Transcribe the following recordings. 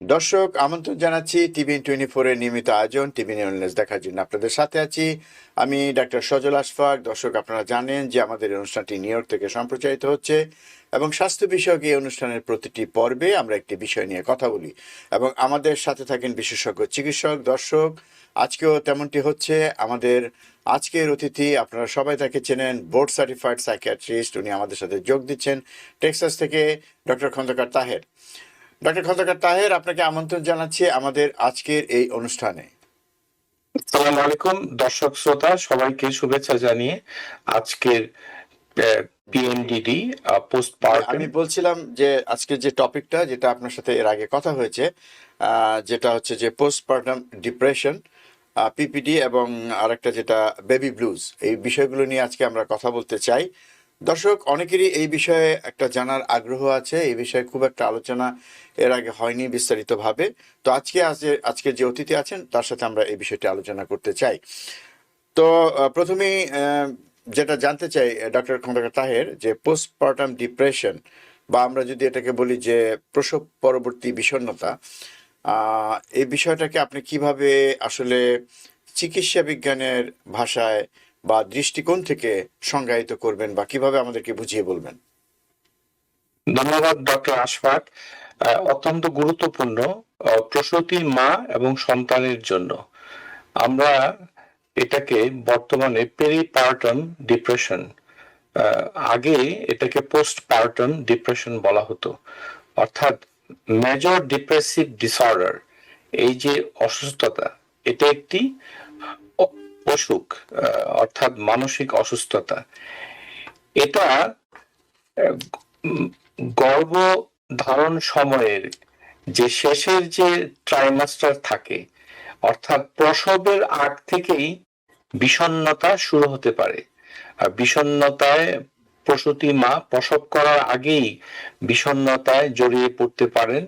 দর্শক আমন্ত্রণ জানাচ্ছি টিভি24 এর নিয়মিত আয়োজন টিভি নিউজ দেখার জন্য। আপনাদের সাথে আছি আমি ডাক্তার সজল আশফাক। দর্শক, আপনারা জানেন যে আমাদের এই অনুষ্ঠানটি নিউ ইয়র্ক থেকে সম্প্রচারিত হচ্ছে এবং স্বাস্থ্য বিষয়ক এই অনুষ্ঠানের প্রতিটি পর্বে আমরা একটি বিষয় নিয়ে কথা বলি এবং আমাদের সাথে থাকেন বিশেষজ্ঞ চিকিৎসক। দর্শক, আজকেও তেমনটি হচ্ছে। আমাদের আজকের অতিথি, আপনারা সবাই তাকে চেনেন, বোর্ড সার্টিফাইড সাইকিয়াট্রিস্ট। উনি আমাদের সাথে যোগ দিচ্ছেন টেক্সাস থেকে, ডক্টর খন্দকার তাহের। ডক্টর খন্দকার তাহের, আপনাকে আমন্ত্রণ জানাচ্ছি আমাদের আজকের এই অনুষ্ঠানে। আসসালামু আলাইকুম দর্শক শ্রোতা, সবাইকে শুভেচ্ছা জানিয়ে আজকের পিএনডিডি পোস্টপার্টাম। আমি বলছিলাম যে আজকের যে টপিকটা, যেটা আপনার সাথে এর আগে কথা হয়েছে, যেটা হচ্ছে যে পোস্টপার্টাম ডিপ্রেশন, পিপিডি, এবং আরেকটা যেটা বেবি ব্লুজ, এই বিষয়গুলো নিয়ে আজকে আমরা কথা বলতে চাই। দর্শক, অনেকেরই এই বিষয়ে একটা জানার আগ্রহ আছে। এই বিষয়ে খুব একটা আলোচনা এর আগে হয়নি বিস্তারিতভাবে। তো আজকে যে অতিথি আছেন তার সাথে আমরা এই বিষয়টি আলোচনা করতে চাই। তো প্রথমেই যেটা জানতে চাই ডক্টর খন্দকার তাহের, যে পোস্টপার্টাম ডিপ্রেশন, বা আমরা যদি এটাকে বলি যে প্রসব পরবর্তী বিষণ্ণতা, এই বিষয়টাকে আপনি কিভাবে আসলে চিকিৎসা বিজ্ঞানের ভাষায় বা দৃষ্টিকোণ থেকে সংজ্ঞায়িত করবেন, বা কিভাবে আমাদেরকে বুঝিয়ে বলবেন? ধন্যবাদ ডক্টর আশফাক। অত্যন্ত গুরুত্বপূর্ণ প্রসূতি মা এবং সন্তানের জন্য। আমরা এটাকে বর্তমানে পেরিপার্টাম ডিপ্রেশন, আগে এটাকে পোস্টপার্টাম ডিপ্রেশন বলা হতো। অর্থাৎ মেজর ডিপ্রেসিভ ডিসঅর্ডার, এই যে অসুস্থতা, এটা একটি অসুখ, অর্থাৎ মানসিক অসুস্থতা। এটা গর্ভ ধারণ সময়ের যে শেষের যে ট্রাইমাস্টার থাকে, অর্থাৎ প্রসবের আগ থেকেই বিষণ্ণতা শুরু হতে পারে। আর বিষণ্ণতায় প্রসূতি মা প্রসব করার আগেই বিষণ্ণতায় জড়িয়ে পড়তে পারেন।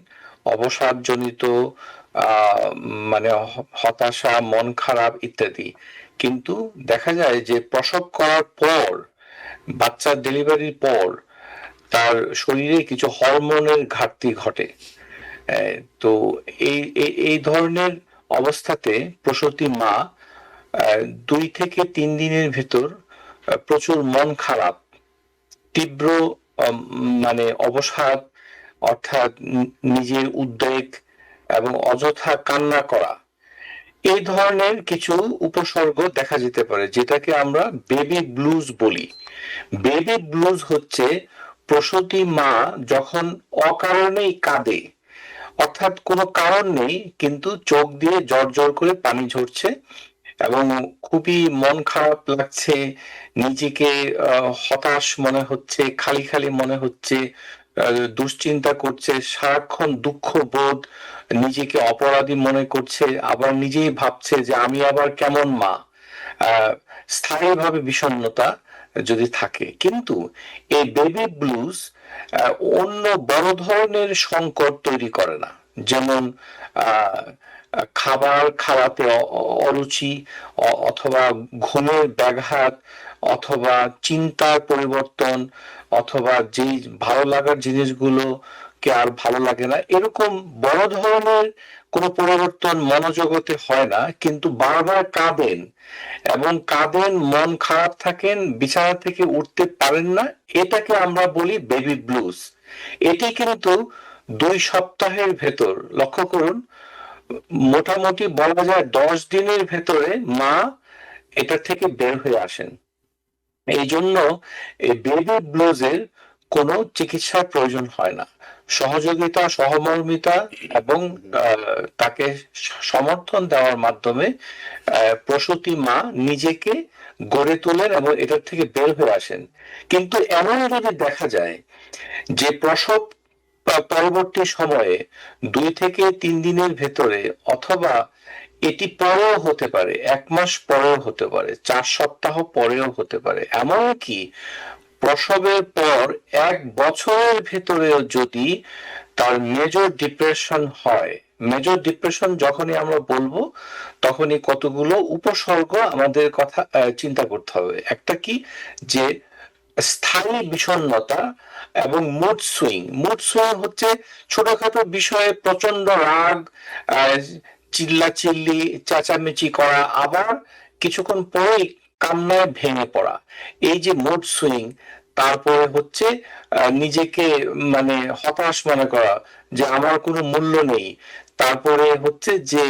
অবসাদজনিত মানে হতাশা, মন খারাপ ইত্যাদি। কিন্তু দেখা যায় যে প্রসব করার পর, বাচ্চার ডেলিভারির পর তার শরীরে কিছু হরমোনের ঘাটতি ঘটে। তো এই ধরনের অবস্থাতে প্রসূতি মা 2 থেকে 3 দিনের ভেতর প্রচুর মন খারাপ, তীব্র মানে অবসাদ, অর্থাৎ নিজের উদ্বেগ এবং অযথা কান্না করা, এই ধরনের কিছু উপসর্গ দেখা যেতে পারে, যেটাকে আমরা বেবি ব্লুজ বলি। বেবি ব্লুজ হচ্ছে প্রসূতি মা যখন অকারণেই কাঁদে, অর্থাৎ কোনো কারণ নেই কিন্তু চোখ দিয়ে জর জর করে পানি ঝরছে এবং খুবই মন খারাপ লাগছে, নিজেকে হতাশ মনে হচ্ছে, খালি খালি মনে হচ্ছে, দুশ্চিন্তা করছে, সারাক্ষণ দুঃখ বোধ, নিজেকে অপরাধী মনে করছে, আবার নিজেই ভাবছে যে আমি আবার কেমন মা। স্থায়ীভাবে বিষণ্ণতা যদি থাকে। কিন্তু এই বেবি ব্লুজ অন্য বড় ধরনের সংকট তৈরি করে না। যেমন খাবার খাওয়াতে অরুচি, অথবা ঘুমের ব্যাঘাত, অথবা চিন্তার পরিবর্তন, অথবা যেই ভালো লাগার জিনিসগুলো কে আর ভালো লাগে না, এরকম বড় ধরনের কোনো পরিবর্তন মনোজগতে হয় না। কিন্তু বারবার কাঁদেন এবং কাঁদেন, মন খারাপ থাকেন, বিছানা থেকে উঠতে পারেন না, এটাকে আমরা বলি বেবি ব্লুজ। এটি কিন্তু 2 সপ্তাহের ভেতর, লক্ষ্য করুন, মোটামুটি বলা যায় 10 দিনের ভেতরে মা এটা থেকে বের হয়ে আসেন। এই জন্য এই বেবি ব্লুজের কোনো চিকিৎসার প্রয়োজন হয় না। সহযোগিতা, সহমর্মিতা এবং তাকে সমর্থন দেওয়ার মাধ্যমে প্রসূতি মা নিজেকে গড়ে তোলেন এবং এটার থেকে বের হয়ে আসেন। কিন্তু এমন যদি দেখা যায় যে প্রসব পরবর্তী সময়ে 2 থেকে 3 দিনের ভেতরে, অথবা এটি পরেও হতে পারে, 1 মাস পরেও হতে পারে, 4 সপ্তাহ পরেও হতে পারে, এমনকি প্রসবের পর 1 বছরের ভেতরেও যদি তার মেজর ডিপ্রেশন হয়। মেজর ডিপ্রেশন যখনই আমরা বলবো, তখনই কতগুলো উপসর্গ আমাদের কথা চিন্তা করতে হবে। একটা কি, যে স্থায়ী বিষণ্ণতা এবং মুড সুইং হচ্ছে ছোটখাটো বিষয়ে প্রচন্ড রাগ, চিল্লাচিল্লি, চেঁচামেচি করা, আবার কিছুক্ষণ পরেই কান্নায় ভেঙে পড়া। এই যে মুড সুইং, তারপরে হচ্ছে নিজেকে মানে হতাশ মনে করা যে আমার কোনো মূল্য নেই। তারপরে হচ্ছে যে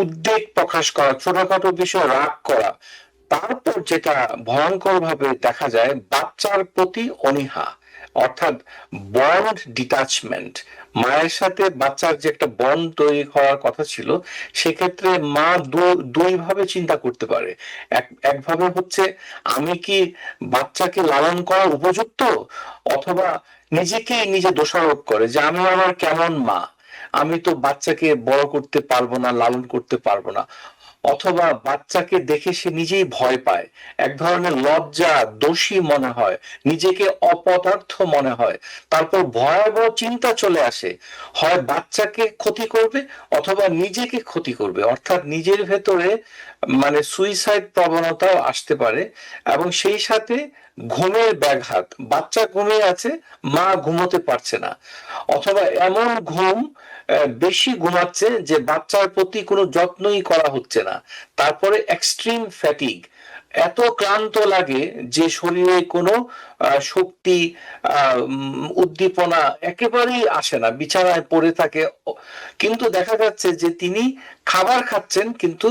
উদ্বেগ প্রকাশ করা, ছোটখাটো বিষয়ে রাগ করা। তারপর যেটা ভয়ঙ্কর ভাবে দেখা যায়, বাচ্চার প্রতি অনীহা, অর্থাৎ বন্ড ডিটাচমেন্ট। মায়ের সাথে বাচ্চার যে একটা বন্ড তৈরি হওয়ার কথা ছিল, সেক্ষেত্রে মা দুই ভাবে চিন্তা করতে পারে। একভাবে হচ্ছে আমি কি বাচ্চাকে লালন করার উপযুক্ত, অথবা নিজেকেই নিজে দোষারোপ করে যে আমি আমার কেমন মা, আমি তো বাচ্চাকে বড় করতে পারবো না, লালন করতে পারবো না। অথবা বাচ্চাকে দেখে সে নিজেই ভয় পায়, এক ধরনের লজ্জা, দোষী মনে হয়, নিজেকে অপদার্থ মনে হয়। তারপর ভয়াবহ চিন্তা চলে আসে, হয় বাচ্চাকে ক্ষতি করবে অথবা নিজেকে ক্ষতি করবে, অর্থাৎ নিজের ভেতরে মানে সুইসাইড প্রবণতাও আসতে পারে। এবং সেই সাথে ঘুমের ব্যাঘাত, বাচ্চা ঘুমিয়ে আছে, মা ঘুমোতে পারছে না, অথবা এমন ঘুম বেশি ঘুমাচ্ছে যে বাচ্চার প্রতি কোনো যত্নই করা হচ্ছে না। তারপরে এক্সট্রিম ফ্যাটিগ, এত ক্লান্ত লাগে যে শরীরে কোনো শক্তি, উদ্দীপনা একেবারেই আসে না, বিছানায় পড়ে থাকে। কিন্তু দেখা যাচ্ছে যে তিনি খাবার খাচ্ছেন কিন্তু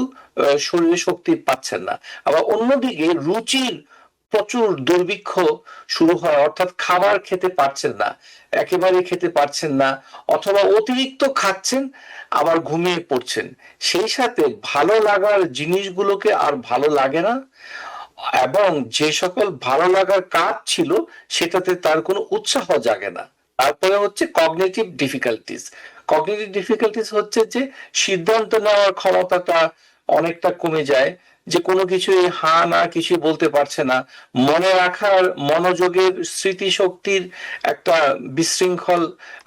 শরীরে শক্তি পাচ্ছেন না। আবার অন্যদিকে রুচির প্রচুর দুর্ভিক্ষ শুরু হয়, অর্থাৎ খাবার খেতে পারছেন না, একেবারে খেতে পারছেন না, অথবা অতিরিক্ত খাচ্ছেন আবার ঘুমিয়ে পড়ছেন। সেই সাথে ভালো লাগার জিনিসগুলোকে আর ভালো লাগে না, এবং যে সকল ভালো লাগার কাজ ছিল সেটাতে তার কোনো উৎসাহ জাগে না। তারপরে হচ্ছে কগনিটিভ ডিফিকাল্টিস। কগনিটিভ ডিফিকাল্টিস হচ্ছে যে সিদ্ধান্ত নেওয়ার ক্ষমতাটা অনেকটা কমে যায়, যে কোনো কিছুই হা না কিছু বলতে পারছে না, মনে রাখার, মনোযোগের, স্মৃতিশক্তির একটা বিশৃঙ্খল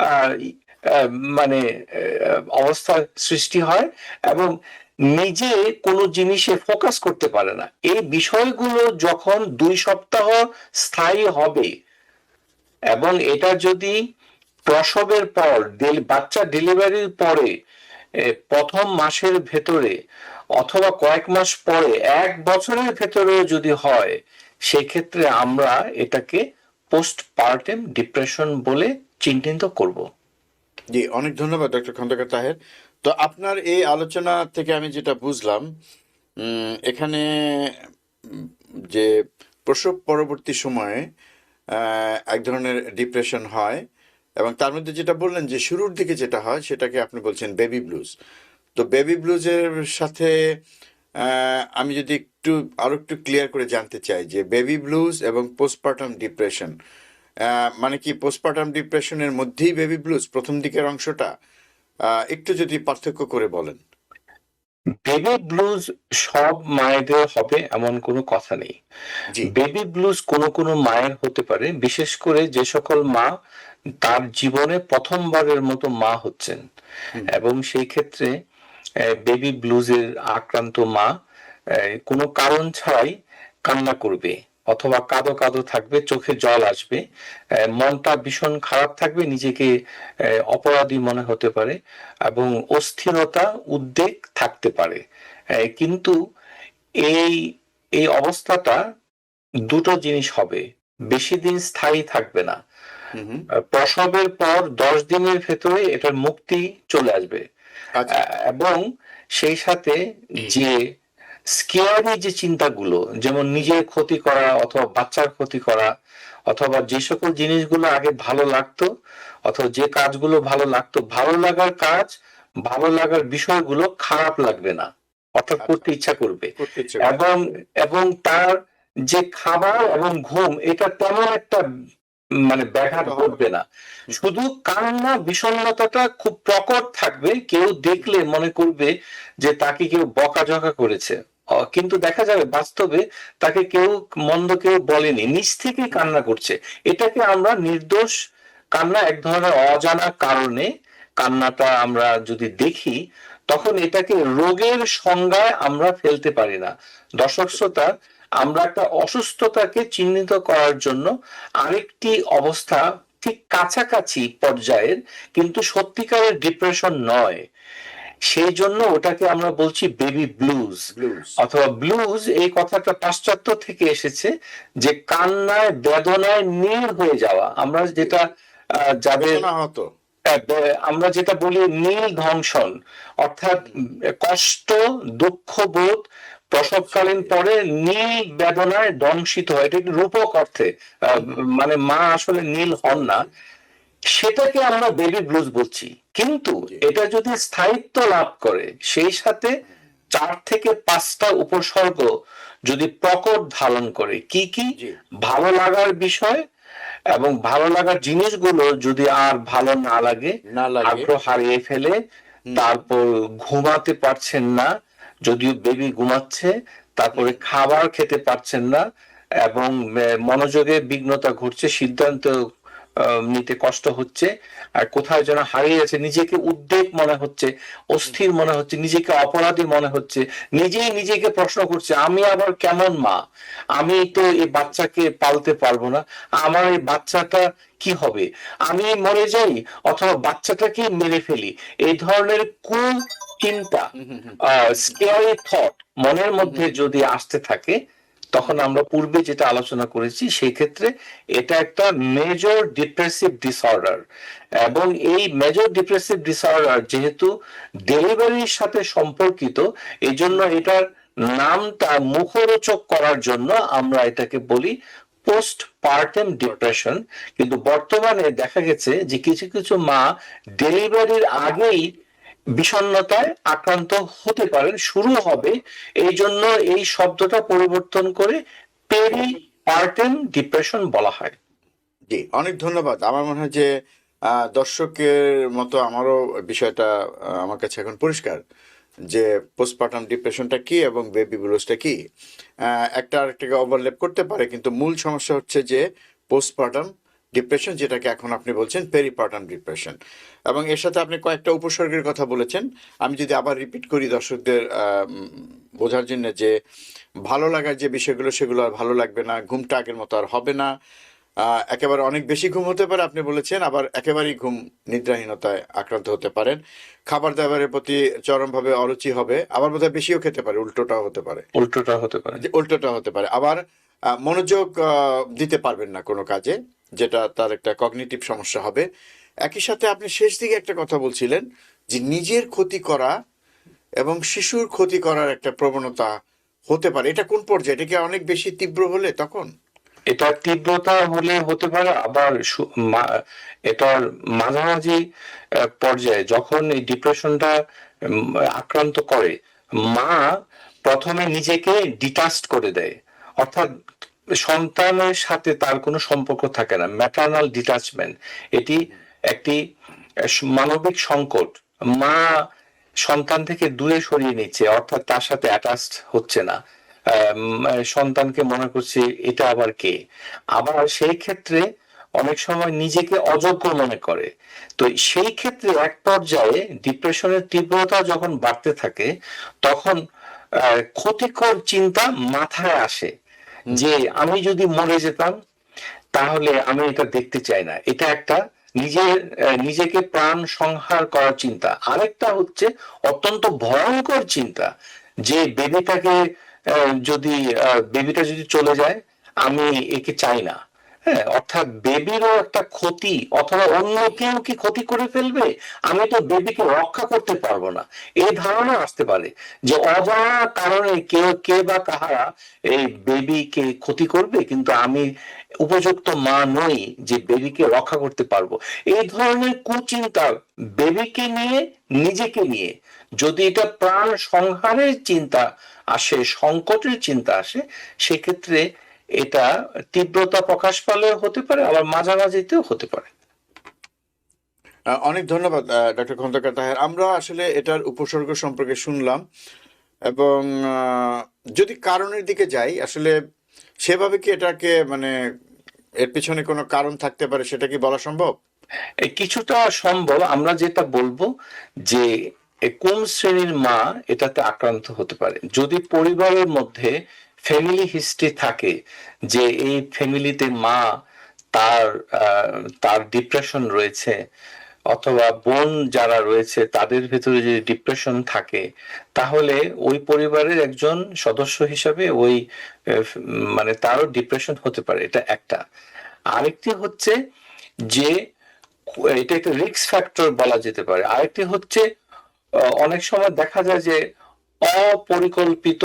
আহ, আহ, মানে অবস্থা সৃষ্টি হয়, এবং নিজে কোনো জিনিসে ফোকাস করতে পারে না। এই বিষয়গুলো যখন 2 সপ্তাহ স্থায়ী হবে, এবং এটা যদি প্রসবের পর, বাচ্চা ডেলিভারির পরে, প্রথম মাসের ভেতরে, অথবা কয়েক মাস পরে, 1 বছরের ভেতরে যদি হয়, সেক্ষেত্রে আমরা এটাকে পোস্টপার্টাম ডিপ্রেশন বলে চিহ্নিত করব। জি, অনেক ধন্যবাদ ডক্টর খন্দকার তাহের। তো আপনার এই আলোচনা থেকে আমি যেটা বুঝলাম, এখানে উম, যে প্রসব পরবর্তী সময়ে এক ধরনের ডিপ্রেশন হয়, এবং তার মধ্যে যেটা বললেন যে শুরুর দিকে যেটা হয় সেটাকে আপনি বলছেন বেবি ব্লুজ। তো বেবি ব্লুজের সাথে আমি যদি আরো একটু ক্লিয়ার করে জানতে চাই যে বেবি ব্লুজ এবং পোস্টপার্টাম ডিপ্রেশন, মানে কি পোস্টপার্টাম ডিপ্রেশনের মধ্যেই বেবি ব্লুজ প্রথম দিকের অংশটা, একটু যদি পার্থক্য করে বলেন। বেবি ব্লুজ সব মায়েদের হবে এমন কোনো কথা নেই। জি। বেবি ব্লুজ কোনো কোনো মায়ের হতে পারে, বিশেষ করে যে সকল মা তার জীবনে প্রথমবারের মতো মা হচ্ছেন, হুম। এবং সেই ক্ষেত্রে বেবি ব্লুজের আক্রান্ত মা কোনো কারণ ছাড়াই কান্না করবে, অথবা কাঁদো কাঁদো থাকবে, চোখে জল আসবে, মনটা ভীষণ খারাপ থাকবে, নিজেকে অপরাধী মনে হতে পারে, এবং অস্থিরতা, উদ্বেগ থাকতে পারে। কিন্তু এই এই অবস্থাটা দুটো জিনিস হবে, বেশি দিন স্থায়ী থাকবে না। হুম হুম। প্রসবের পর 10 দিনের ভেতরে এটার মুক্তি চলে আসবে। আচ্ছা। এবং সেই সাথে যে স্কেয়ারি যে চিন্তাগুলো, যেমন নিজের ক্ষতি করা অথবা বাচ্চার ক্ষতি করা, অথবা যে সকল জিনিসগুলো আগে ভালো লাগতো, অথবা যে কাজগুলো ভালো লাগতো, ভালো লাগার কাজ, ভালো লাগার বিষয়গুলো খারাপ লাগবে না, অর্থাৎ আচ্ছা, করতে ইচ্ছা করবে। করতে ইচ্ছে করে। এবং এবং তার যে খাবার এবং ঘুম, এটা তেমন একটা মানে ব্যাঘাত ব্যাহত হবে ঘটবে না। না। হুম, শুধু কান্না, বিষণ্ণতাটা খুব প্রকট থাকবে, কেউ দেখলে মনে করবে যে তাকে কেউ বকাঝকা করেছে, কিন্তু দেখা যাবে বাস্তবে তাকে কেউ মন্দ কেউ বলেনি, নিজ থেকে হুম, কান্না করছে। এটাকে আমরা নির্দোষ কান্না, এক ধরনের অজানা কারণে কান্নাটা আমরা যদি দেখি, তখন এটাকে রোগের সংজ্ঞায় আমরা ফেলতে পারি না। দর্শক শ্রোতা, আমরা একটা অসুস্থতাকে চিহ্নিত করার জন্য আরেকটি অবস্থা ঠিক কাছাকাছি পর্যায়ের, কিন্তু সত্যিকারের ডিপ্রেশন নয়, সেই জন্য ওটাকে আমরা বলছি বেবি ব্লুজ ব্লুজ। অথবা ব্লুজ। এই কথাটা পাশ্চাত্য থেকে এসেছে, যে কান্নায় বেদনায় নীল হয়ে যাওয়া। আমরা যেটা যাদের বেদনা হতো। আমরা যেটা বলি নীল ধ্বংসন, অর্থাৎ কষ্ট, দুঃখবোধ প্রসবকালীন পরে নীল বেদনায় দংশিত হয়। এটা একটু রূপক অর্থে, মানে মা আসলে নীল হন না, সেটাকে আমরা বেবি ব্লুজ বলছি। কিন্তু এটা যদি স্থায়িত্ব লাভ করে, সেই সাথে 4 থেকে 5টা উপসর্গ যদি প্রকট ধারণ করে, কি কি? জি। ভালো লাগার বিষয়, এবং ভালো লাগার জিনিসগুলো যদি আর ভালো না লাগে, না লাগে। আগ্রহ হারিয়ে ফেলে, তারপর ঘুমাতে পারছেন না, যদিও বেবি ঘুমাচ্ছে, তারপরে খাবার খেতে পারছেন না, এবং মনোযোগে বিঘ্নতা ঘটছে, সিদ্ধান্ত নিতে কষ্ট হচ্ছে, আর কোথায় যেন হারিয়ে গেছে, নিজেকে উদ্বেগ মনে হচ্ছে, অস্থির মনে হচ্ছে, নিজেকে অপরাধী মনে হচ্ছে, নিজেই নিজেকে প্রশ্ন করছে আমি আবার কেমন মা, আমি তো এই বাচ্চাকে পালতে পারবো না, আমার এই বাচ্চাটা কি হবে, আমি মরে যাই অথবা বাচ্চাটাকে মেরে ফেলি। এই ধরনের কোন চিন্তা, স্কেয়ারি থট মনের মধ্যে যদি আসতে থাকে, তখন আমরা পূর্বে যেটা আলোচনা করেছি, সেই ক্ষেত্রে এটা একটা মেজর ডিপ্রেসিভ ডিসঅর্ডার। এবং এই মেজর ডিপ্রেসিভ ডিসঅর্ডার যেহেতু ডেলিভারির সাথে সম্পর্কিত, এই জন্য এটার নামটা মুখরোচক করার জন্য আমরা এটাকে বলি পোস্ট পার্টেম ডিপ্রেশন। কিন্তু বর্তমানে দেখা গেছে যে কিছু কিছু মা ডেলিভারির আগেই বিষণ্ণতায় আক্রান্ত হতে পারেন, শুরু হবে। এই জন্য এই শব্দটা পরিবর্তন করে পেরি পার্টেম ডিপ্রেশন বলা হয়। জি, অনেক ধন্যবাদ। আমার মনে হয় যে দর্শকের মতো আমারও বিষয়টা আমার কাছে এখন পরিষ্কার যে পোস্টপার্টাম ডিপ্রেশনটা কি এবং বেবি ব্লুজটা কি। একটা আরেকটাকে ওভারল্যাপ করতে পারে, কিন্তু মূল সমস্যা হচ্ছে যে পোস্টপার্টাম ডিপ্রেশন, যেটাকে এখন আপনি বলছেন পেরিপার্টাম ডিপ্রেশন। এবং এর সাথে আপনি কয়েকটা উপসর্গের কথা বলেছেন। আমি যদি আবার রিপিট করি দর্শকদের বোঝার জন্য, যে ভালো লাগার যে বিষয়গুলো সেগুলো আর ভালো লাগবে না, ঘুমটা আগের মতো আর হবে না, একেবারে অনেক বেশি ঘুম হতে পারে আপনি বলেছেন, আবার একেবারেই ঘুম নিদ্রাহীনতায় আক্রান্ত হতে পারেন, খাবার দাবারের প্রতি চরমভাবে অরুচি হবে, আবার বোধহয় বেশিও খেতে পারে, উল্টোটাও হতে পারে। উল্টোটা হতে পারে আবার মনোযোগ দিতে পারবেন না কোনো কাজে, যেটা তার একটা কগনিটিভ সমস্যা হবে। একই সাথে আপনি শেষ দিকে একটা কথা বলছিলেন যে নিজের ক্ষতি করা এবং শিশুর ক্ষতি করার একটা প্রবণতা হতে পারে। এটা কোন পর্যায়ে? এটা কি অনেক বেশি তীব্র হলে তখন? এটা তীব্রতা হলে হতে পারে, আবার এটার মাঝামাঝি পর্যায়ে যখন এই ডিপ্রেশনটা আক্রান্ত করে, মা প্রথমে নিজেকে ডিটাচড করে দেয়, অর্থাৎ সন্তানের সাথে তার কোনো সম্পর্ক থাকে না, ম্যাটারনাল ডিটাচমেন্ট। এটি একটি মানবিক সংকট। মা সন্তান থেকে দূরে সরিয়ে নিচ্ছে, অর্থাৎ তার সাথে অ্যাটাচড হচ্ছে না, সন্তানকে মনে করছে এটা আবার কে। আবার সেই ক্ষেত্রে অনেক সময় নিজেকে অযোগ্য মনে করে। তো সেই ক্ষেত্রে এক পর্যায়ে ডিপ্রেশনের তীব্রতা যখন বাড়তে থাকে, তখন ক্ষতিকর চিন্তা মাথায় আসে, যে আমি যদি মরে যেতাম তাহলে আমি এটা দেখতে চাই না। এটা একটা নিজেকে প্রাণ সংহার করার চিন্তা। আরেকটা হচ্ছে অত্যন্ত ভয়ঙ্কর চিন্তা, যে বেবিটা যদি চলে যায়, আমি একে চাই না। হ্যাঁ, অর্থাৎ বেবিরও একটা ক্ষতি, অথবা অন্য কেউ কি ক্ষতি করে ফেলবে, আমি তো বেবিকে রক্ষা করতে পারবো না, এই ধারণা আসতে পারে, যে অজানা কারণে কে বা কাহারা এই বেবিকে ক্ষতি করবে, কিন্তু আমি উপযুক্ত মা নই যে বেবিকে রক্ষা করতে পারবো। এই ধরনের কুচিন্তা বেবিকে নিয়ে, নিজেকে নিয়ে, যদি এটা প্রাণ সংহারের চিন্তা আসে, সংকটের চিন্তা আসে, সেক্ষেত্রে এটা তীব্রতা প্রকাশ পেলে হতে পারে, আবার মাঝামাঝিতেও হতে পারে। অনেক ধন্যবাদ ডক্টর খন্দকার তাহের। আমরা আসলে এটার উপসর্গ সম্পর্কে শুনলাম, এবং যদি কারণের দিকে যাই, আসলে সেভাবে কি এটাকে মানে এর পিছনে কোনো কারণ থাকতে পারে, সেটা কি বলা সম্ভব? কিছুটা সম্ভব। আমরা যেটা বলবো যে কোন শ্রেণীর মা এটাতে আক্রান্ত হতে পারে, যদি পরিবারের মধ্যে ফ্যামিলি হিস্ট্রি থাকে, যে এই ফ্যামিলিতে মা তার তার ডিপ্রেশন রয়েছে, অথবা বোন যারা রয়েছে তাদের ভেতরে যদি ডিপ্রেশন থাকে, তাহলে ওই পরিবারের একজন সদস্য হিসাবে ওই মানে তারও ডিপ্রেশন হতে পারে। এটা একটা। আরেকটি হচ্ছে যে এটা একটা রিস্ক ফ্যাক্টর বলা যেতে পারে। আরেকটি হচ্ছে অনেক সময় দেখা যায় যে অপরিকল্পিত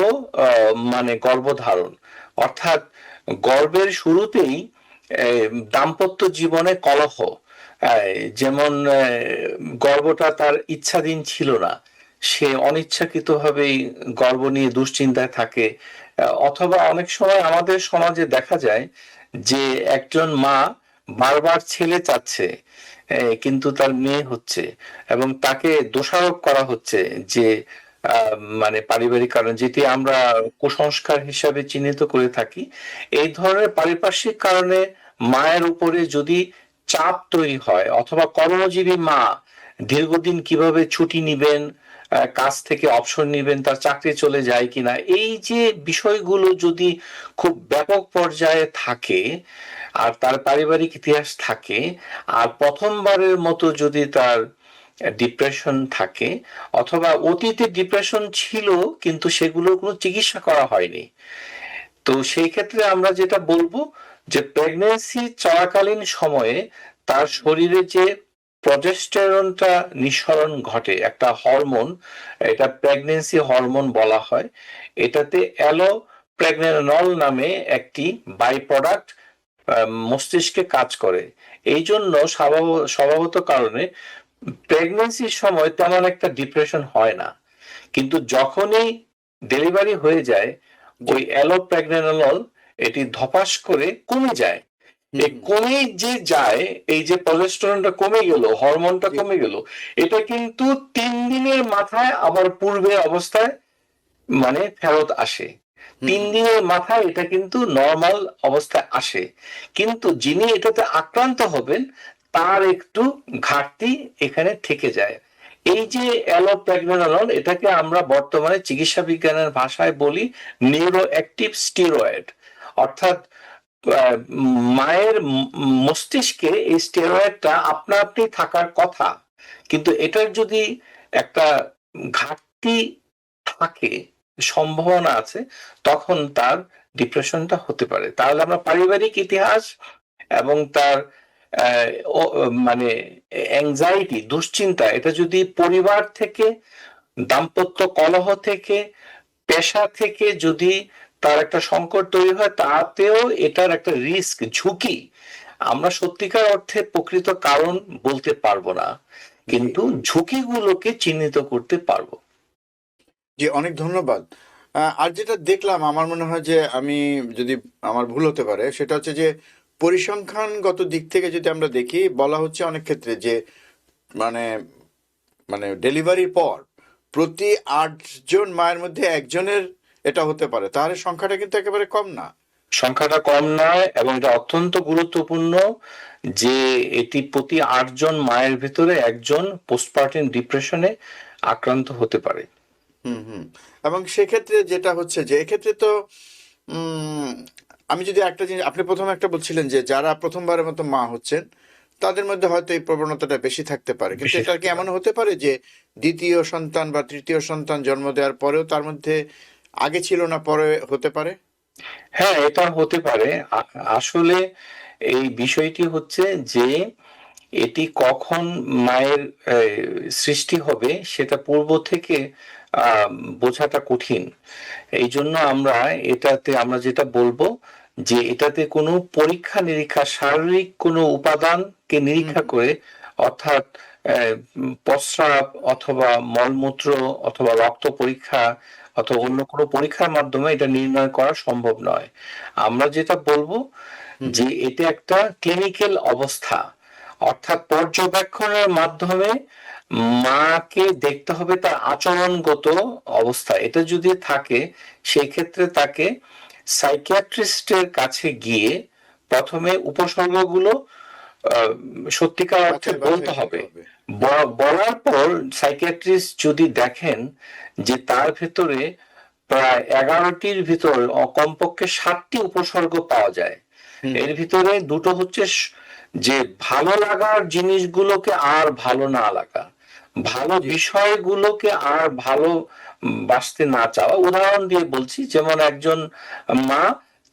মানে গর্ভধারণ, অর্থাৎ গর্ভের শুরুতেই দাম্পত্য জীবনে কলহ, যেমন গর্ভটা তার ইচ্ছাধীন ছিল না, সে অনিচ্ছাকৃতভাবেই গর্ভ নিয়ে দুশ্চিন্তায় থাকে। অথবা অনেক সময় আমাদের সমাজে দেখা যায় যে একজন মা বারবার ছেলে চাচ্ছে, কিন্তু তার মেয়ে হচ্ছে, এবং তাকে দোষারোপ করা হচ্ছে যে মানে পারিবারিক কারণ, যেটি আমরা কুসংস্কার হিসাবে চিহ্নিত করে থাকি। এই ধরনের পারিপার্শ্বিক কারণে মায়ের উপরে যদি চাপ তৈরি হয়, অথবা কর্মজীবী মা দীর্ঘদিন কিভাবে ছুটি নিবেন, কাজ থেকে অবসর নিবেন, তার চাকরি চলে যায় কিনা, এই যে বিষয়গুলো যদি খুব ব্যাপক পর্যায়ে থাকে, আর তার পারিবারিক ইতিহাস থাকে, আর প্রথমবারের মতো যদি তার ডিপ্রেশন থাকে, অথবা অতীতে ডিপ্রেশন ছিল কিন্তু সেগুলোর কোনো চিকিৎসা করা হয়নি, তো সেই ক্ষেত্রে আমরা যেটা বলবো যে প্রেগনেন্সি চলাকালীন সময়ে তার শরীরে যে প্রজেস্টেরনটা নিঃসরণ ঘটে, একটা হরমোন, এটা প্রেগনেন্সি হরমোন বলা হয়। এটাতে অ্যালোপ্রেগনেনল নামে একটি বাই প্রোডাক্ট মস্তিষ্কে কাজ করে। এই জন্য স্বভাবত কারণে প্রেগনেন্সির সময় তেমন একটা ডিপ্রেশন হয় না, কিন্তু যখনই ডেলিভারি হয়ে যায় জি। ওই অ্যালোপ্রেগনেনল এটি ধপাস করে কমে যায়। এই কমে যে যায়, এই যে প্রজেস্টেরনটা কমে গেল, হরমোনটা জি। কমে গেল, এটা কিন্তু 3 দিনের মাথায় আবার পূর্বে অবস্থায় মানে ফেরত আসে। হুম, 3 দিনের মাথায় এটা কিন্তু নর্মাল অবস্থায় আসে, কিন্তু যিনি এটাতে আক্রান্ত হবেন তার একটু ঘাটতি এখানে থেকে যায়। এই যে অ্যালোপ্রেগনেনল, এটাকে আমরা বর্তমানে চিকিৎসা বিজ্ঞানের ভাষায় বলি নিউরো অ্যাক্টিভ স্টেরয়েড। অর্থাৎ মায়ের মস্তিষ্কে এই স্টেরয়েডটা আপনা আপনি থাকার কথা, কিন্তু এটার যদি একটা ঘাটতি থাকে, সম্ভাবনা আছে, তখন তার ডিপ্রেশনটা হতে পারে। তাহলে আমরা পারিবারিক ইতিহাস এবং তার আহ, মানে অ্যাংজাইটি, দুশ্চিন্তা, এটা যদি পরিবার থেকে, দাম্পত্য কলহ থেকে, পেশা থেকে যদি তার একটা সংকট তৈরি হয়, তাতেও এটার একটা রিস্ক, ঝুঁকি, আমরা সত্যিকার অর্থে প্রকৃত কারণ বলতে পারবো না, জি। কিন্তু ঝুঁকিগুলোকে চিহ্নিত করতে পারবো। জি, অনেক ধন্যবাদ। আর যেটা দেখলাম আমার মনে হয় যে আমি যদি আমার ভুল হতে পারে সেটা হচ্ছে যে পরিসংখ্যানগত দিক থেকে যদি আমরা দেখি বলা হচ্ছে অনেক ক্ষেত্রে যে মানে মানে ডেলিভারির পর প্রতি 8 জন মায়ের মধ্যে একজনের এটা হতে পারে, তাহলে সংখ্যাটা কিন্তু একেবারে কম না। সংখ্যাটা কম নয়, এবং এটা অত্যন্ত গুরুত্বপূর্ণ যে এটি প্রতি 8 জন মায়ের ভিতরে একজন পোস্টপার্টাম ডিপ্রেশনে আক্রান্ত হতে পারে। হুম, হুম। এবং সেক্ষেত্রে যেটা হচ্ছে যে এক্ষেত্রে তো উম, আমি যদি একটা জিনিস, আপনি প্রথমে একটা বলছিলেন যে যারা প্রথমবারের মতো মা হচ্ছেন তাদের মধ্যে হয়তো এই প্রবণতাটা বেশি থাকতে পারে, কিন্তু বেশি এটা কি থাকতে এমন পারে। হতে পারে যে দ্বিতীয় সন্তান বা তৃতীয় সন্তান জন্ম দেওয়ার পরেও তার মধ্যে আগে ছিল না পরে হতে পারে? হ্যাঁ, এটা হতে পারে। আসলে এই বিষয়টি হচ্ছে যে এটি কখন মায়ের সৃষ্টি হবে সেটা পূর্ব থেকে আহ, বোঝাটা কঠিন। এই জন্য আমরা যেটা বলবো যে এটাতে কোনো পরীক্ষা নিরীক্ষা, শারীরিক কোনো উপাদানকে হুম, নিরীক্ষা হুম। করে, অর্থাৎ প্রস্রাব অথবা মলমূত্র অথবা রক্ত পরীক্ষা অথবা জি। অন্য কোনো পরীক্ষার মাধ্যমে এটা নির্ণয় করা সম্ভব নয়। আমরা যেটা বলবো হুম, যে হুম। এটা একটা ক্লিনিক্যাল অবস্থা, অর্থাৎ পর্যবেক্ষণের মাধ্যমে মাকে দেখতে হবে তার আচরণগত অবস্থা। এটা যদি থাকে, সেই ক্ষেত্রে তাকে সাইকিয়াট্রিস্টের কাছে গিয়ে প্রথমে উপসর্গগুলো আহ, সত্যিকার অর্থে বাছাই বাছাই বলতে করতে হবে। হবে। বলার পর সাইকিয়াট্রিস্ট যদি দেখেন যে তার ভেতরে প্রায় 11টির ভিতর কমপক্ষে 7টি উপসর্গ পাওয়া যায়। হুম, এর ভিতরে দুটো হচ্ছে যে ভালো লাগার জিনিসগুলোকে আর ভালো না লাগা, ভালো জি, বিষয়গুলোকে আর ভালো বাসতে না চাওয়া। উদাহরণ দিয়ে বলছি, যেমন একজন মা,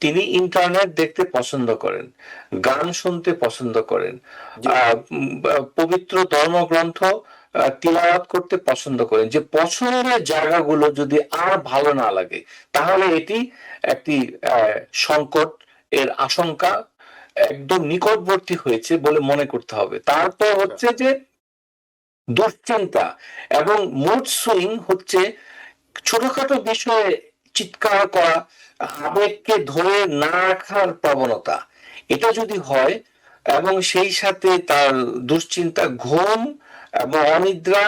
তিনি ইন্টারনেট দেখতে পছন্দ করেন, গান শুনতে পছন্দ করেন, জি, পবিত্র ধর্মগ্রন্থ তিলাওয়াত করতে পছন্দ করেন, যে পছন্দের জায়গাগুলো যদি আর ভালো না লাগে, তাহলে এটি একটি সংকট এর আশঙ্কা একদম নিকটবর্তী হয়েছে বলে মনে করতে হবে। তারপর আচ্ছা, হচ্ছে যে দুশ্চিন্তা এবং মুড সুইং হচ্ছে ছোটখাটো বিষয়ে চিৎকার করা, আবেগকে ধরে না রাখার প্রবণতা। এটা যদি হয় এবং সেই সাথে তার দুশ্চিন্তা, ঘুম এবং অনিদ্রা,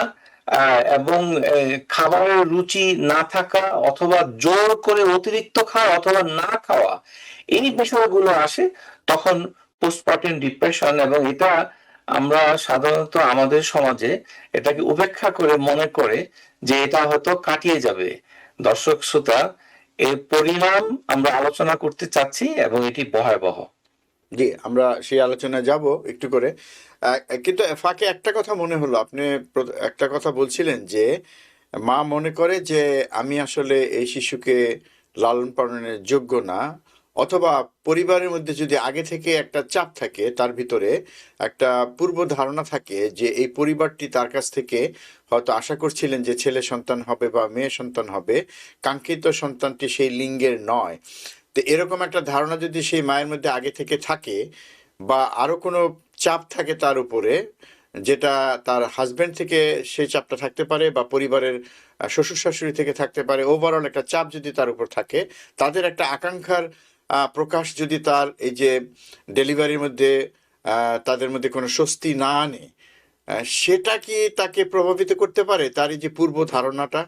এবং খাবারের রুচি না থাকা, অথবা জোর করে অতিরিক্ত খাওয়া অথবা না খাওয়া, এই বিষয়গুলো আসে, তখন পোস্টপার্টাম ডিপ্রেশন। এবং এটা আমরা সাধারণত আমাদের সমাজে এটাকে উপেক্ষা করে মনে করে যে এটা হয়তো কাটিয়ে যাবে। দর্শক শ্রোতা, এর পরিণাম আমরা আলোচনা করতে চাচ্ছি এবং এটি ভয়াবহ। জি, আমরা সেই আলোচনায় যাব একটু করে। কিন্তু ফাঁকে একটা কথা মনে হলো, আপনি একটা কথা বলছিলেন যে মা মনে করে যে আমি আসলে এই শিশুকে লালন পালনের যোগ্য না, অথবা পরিবারের মধ্যে যদি আগে থেকে একটা চাপ থাকে, তার ভিতরে একটা পূর্ব ধারণা থাকে যে এই পরিবারটি তার কাছ থেকে হয়তো আশা করছিলেন যে ছেলে সন্তান হবে বা মেয়ে সন্তান হবে, কাঙ্ক্ষিত সন্তানটি সেই লিঙ্গের নয়। তো এরকম একটা ধারণা যদি সেই মায়ের মধ্যে আগে থেকে থাকে, বা আরো কোনো চাপ থাকে তার উপরে, যেটা তার হাজবেন্ড থেকে সেই চাপটা থাকতে পারে, বা পরিবারের শ্বশুর শাশুড়ি থেকে থাকতে পারে, ওভারঅল একটা চাপ যদি তার উপর থাকে, তাদের একটা আকাঙ্ক্ষার প্রকাশ যদি তার এই যে ডেলিভারির মধ্যে তাদের মধ্যে কোনো স্বস্তি না আনে, সেটা কি তাকে প্রভাবিত করতে পারে, তার এই যে পূর্ব ধারণাটা?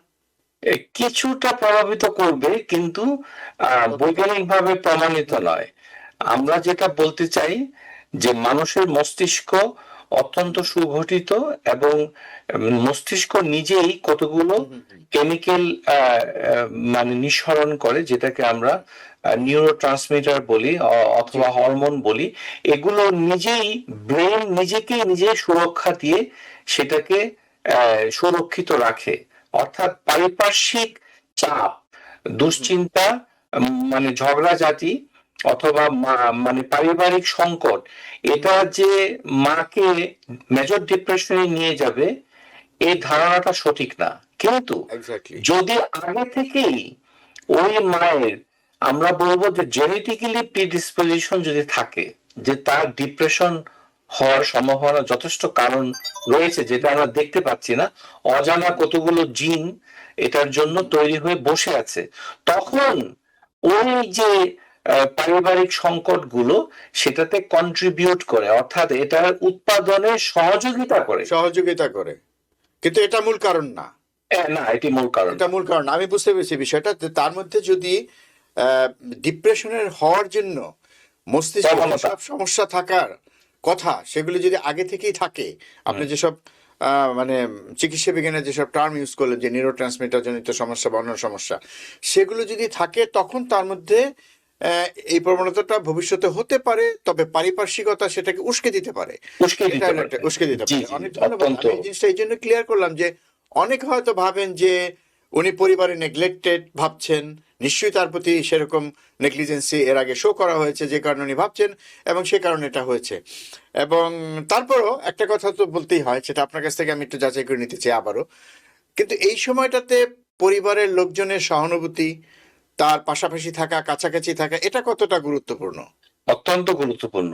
কিছুটা প্রভাবিত করবে, কিন্তু কতটা? বৈজ্ঞানিকভাবে প্রমাণিত নয়। আমরা যেটা বলতে চাই যে মানুষের মস্তিষ্ক অত্যন্ত সুগঠিত, এবং মস্তিষ্ক নিজেই কতগুলো হুম, হুম, হুম। কেমিক্যাল মানে নিঃসরণ করে, যেটাকে আমরা নিউরো ট্রান্সমিটার বলি, জি, অথবা হরমোন বলি। এগুলো নিজেই, ব্রেন নিজেকে নিজে সুরক্ষা দিয়ে সেটাকে সুরক্ষিত রাখে। অর্থাৎ পারিপার্শ্বিক চাপ, হুম, হুম, দুশ্চিন্তা, মানে ঝগড়াঝাটি, অথবা মানে পারিবারিক সংকট, এটা যে মাকে মেজর ডিপ্রেশনে নিয়ে যাবে, এই ধারণাটা সঠিক না। কিন্তু এক্স্যাক্টলি। যদি আগে থেকেই ওই মায়ের, আমরা বলবো যে জেনেটিক্যালি প্রিডিসপোজিশন যদি থাকে, যে তার ডিপ্রেশন হওয়ার সম্ভাবনা যথেষ্ট কারণ রয়েছে, যেটা আমরা দেখতে পাচ্ছি না, অজানা কতগুলো জিন এটার জন্য তৈরি হয়ে বসে আছে, তখন ওই যে পারিবারিক সংকট গুলো সেটাতে কন্ট্রিবিউট করে, অর্থাৎ এটার উৎপাদনে সহযোগিতা করে। সহযোগিতা করে, কিন্তু এটা মূল কারণ না। না, এটি মূল কারণ এটা না। মূল কারণ না। আমি বুঝতে পেরেছি বিষয়টা, যে তার মধ্যে যদি ডিপ্রেশনের হওয়ার জন্য মস্তিষ্কে প্রবণতা। যেসব সমস্যা থাকার কথা, সেগুলি যদি আগে থেকেই থাকে, আপনি হুম। যেসব মানে চিকিৎসা বিজ্ঞানের যেসব টার্ম ইউজ করলেন, যে নিউরো ট্রান্সমিটার জনিত সমস্যা বা অন্য সমস্যা, সেগুলো যদি থাকে, তখন তার মধ্যে এই প্রবণতাটা ভবিষ্যতে হতে পারে, তবে পারিপার্শ্বিকতা সেটাকে উস্কে দিতে পারে। উস্কে এটা দিতে হলো একটা পারবে। উস্কে দিতে জি পারে। জি, অনেক ধন্যবাদ। অত্যন্ত। আমি এই জিনিসটা এই জন্য ক্লিয়ার করলাম যে অনেকে হয়তো ভাবেন যে উনি পরিবারে নেগলেক্টেড ভাবছেন, নিশ্চয়ই তার প্রতি সেরকম নেগলিজেন্সি এর আগে শো করা হয়েছে, যে কারণে উনি ভাবছেন, এবং সে কারণে এটা হয়েছে। এবং তারপরও একটা কথা তো বলতেই হয়, সেটা আপনার কাছ থেকে আমি একটু যাচাই করে নিতে চাই আবারও। কিন্তু এই সময়টাতে পরিবারের লোকজনের সহানুভূতি, তার পাশাপাশি থাকা, কাছাকাছি থাকা, এটা কতটা গুরুত্বপূর্ণ? অত্যন্ত গুরুত্বপূর্ণ।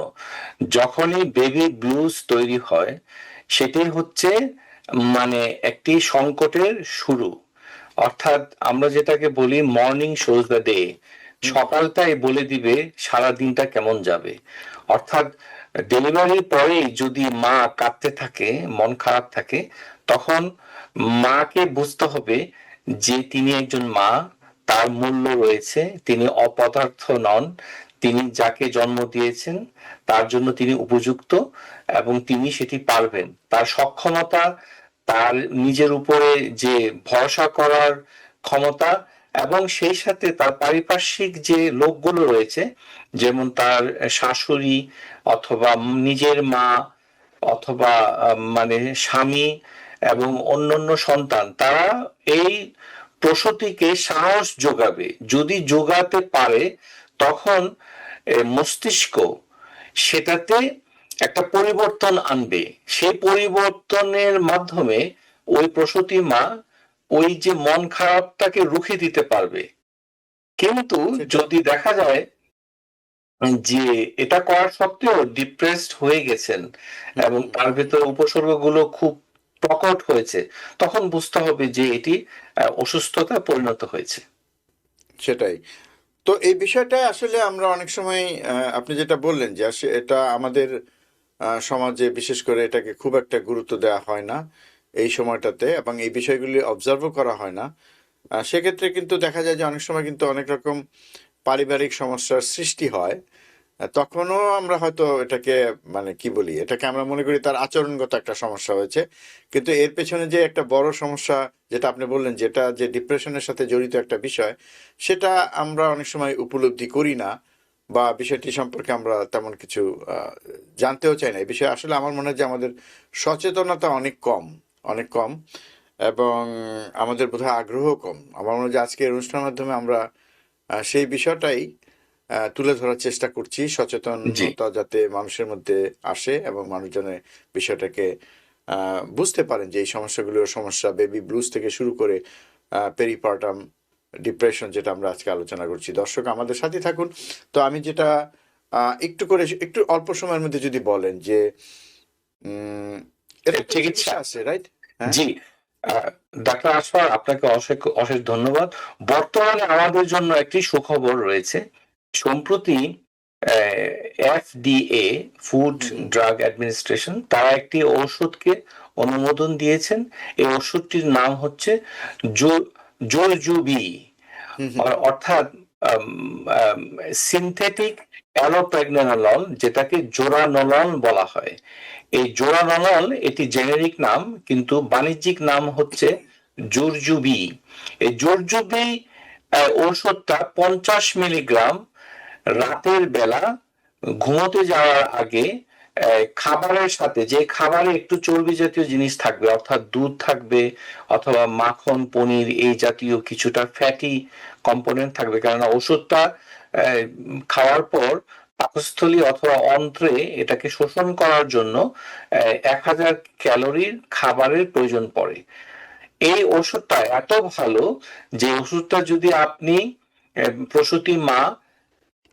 যখনই বেবি ব্লুজ তৈরি হয়, সেটাই হচ্ছে মানে একটি সংকটের শুরু। অর্থাৎ আমরা যেটাকে বলি মর্নিং শোজ দ্য ডে, হুম, সকালটাই বলে দিবে সারা দিনটা কেমন যাবে। অর্থাৎ ডেলিভারির পরেই যদি মা কাঁদতে থাকে, মন খারাপ থাকে, তখন মাকে বুঝতে হবে যে তিনি একজন মা, তার মূল্য রয়েছে, তিনি অপদার্থ নন, তিনি যাকে জন্ম দিয়েছেন তার জন্য তিনি উপযুক্ত, এবং তিনি সেটি পারবেন। তার সক্ষমতা, তার নিজের উপরে যে ভরসা করার ক্ষমতা, এবং সেই সাথে তার পারিপার্শ্বিক যে লোকগুলো রয়েছে, যেমন তার শাশুড়ি অথবা নিজের মা অথবা মানে স্বামী এবং অন্যান্য সন্তান, তারা এই প্রসূতিকে সাহস যোগাবে। যদি যোগাতে পারে তখন মস্তিষ্ক সেটাতে একটা পরিবর্তন আনবে। সেই পরিবর্তনের মাধ্যমে ওই প্রসূতি মা ওই যে মন খারাপটাকে রুখে দিতে পারবে। কিন্তু সেটাই। যদি দেখা যায় যে এটা করা সত্ত্বেও ডিপ্রেসড হয়ে গেছেন এবং তার ভেতর উপসর্গগুলো খুব প্রকট হয়েছে, তখন বুঝতে হবে যে এটি অসুস্থতায় পরিণত হয়েছে। সেটাই। তো এই বিষয়টা আসলে আমরা অনেক সময় আপনি যেটা বললেন যে এটা আমাদের সমাজে বিশেষ করে এটাকে খুব একটা গুরুত্ব দেওয়া হয় না এই সময়টাতে, এবং এই বিষয়গুলি অবজার্ভও করা হয় না। সেক্ষেত্রে কিন্তু দেখা যায় যে অনেক সময় কিন্তু অনেক রকম পারিবারিক সমস্যার সৃষ্টি হয়। তখনও আমরা হয়তো এটাকে মানে কি বলি, এটাকে আমরা মনে করি তার আচরণগত একটা সমস্যা হয়েছে, কিন্তু এর পেছনে যে একটা বড় সমস্যা যেটা আপনি বললেন, যেটা যে ডিপ্রেশনের সাথে জড়িত একটা বিষয়, সেটা আমরা অনেক সময় উপলব্ধি করি না, বা বিষয়টি সম্পর্কে আমরা তেমন কিছু জানতেও চাই না। এই বিষয়ে আসলে আমার মনে হয় যে আমাদের সচেতনতা অনেক কম, অনেক কম, এবং আমাদের বোধহয় আগ্রহ কম। আমার মনে হয় যে আজকের অনুষ্ঠানের মাধ্যমে আমরা সেই বিষয়টাই তুলে ধরার চেষ্টা করছি, জি, সচেতনতা যাতে মানুষের মধ্যে আসে এবং মানুষজনের বিষয়টাকে বুঝতে পারেন যে এই সমস্যাগুলোর সমস্যা বেবি ব্লুজ থেকে শুরু করে পেরিপার্টাম ডিপ্রেশন, যেটা আমরা আজকে আলোচনা করছি। দর্শক আমাদের সাথে থাকুন। তো আমি যেটা একটু অল্প সময়ের মধ্যে যদি বলেন যে এটা একটা চিকিৎসা। চিকিৎসা আছে, রাইট? হ্যাঁ। জি, ডাক্তার আসফার, আপনাকে অশেষ অশেষ ধন্যবাদ। বর্তমানে আমাদের জন্য একটি সুখবর রয়েছে। সম্প্রতি এফডিএ, ফুড ড্রাগ অ্যাডমিনিস্ট্রেশন, তারা একটি ওষুধকে অনুমোদন দিয়েছেন। এই ওষুধটির নাম হচ্ছে জোরজুবি, অর্থাৎ সিনথেটিক অ্যালোপ্রেগনেনল, যেটাকে জোরানলন বলা হয়। এই জোরানলন এটি জেনেরিক নাম, কিন্তু বাণিজ্যিক নাম হচ্ছে জোরজুবি। এই জোরজুবি ঔষধটা 50 মিলিগ্রাম রাতের বেলা ঘুমোতে যাওয়ার আগে খাবারের সাথে, যে খাবারে একটু চর্বি জাতীয় জিনিস থাকবে, অর্থাৎ দুধ থাকবে অথবা মাখন, পনির, এই জাতীয় কিছুটা ফ্যাটি কম্পোনেন্ট থাকবে, কেননা ওষুধটা খাওয়ার পর পাকস্থলী অথবা অন্ত্রে এটাকে শোষণ করার জন্য 1000 ক্যালোরির খাবারের প্রয়োজন পড়ে। এই ওষুধটা এত ভালো যে ওষুধটা যদি আপনি প্রসূতি মা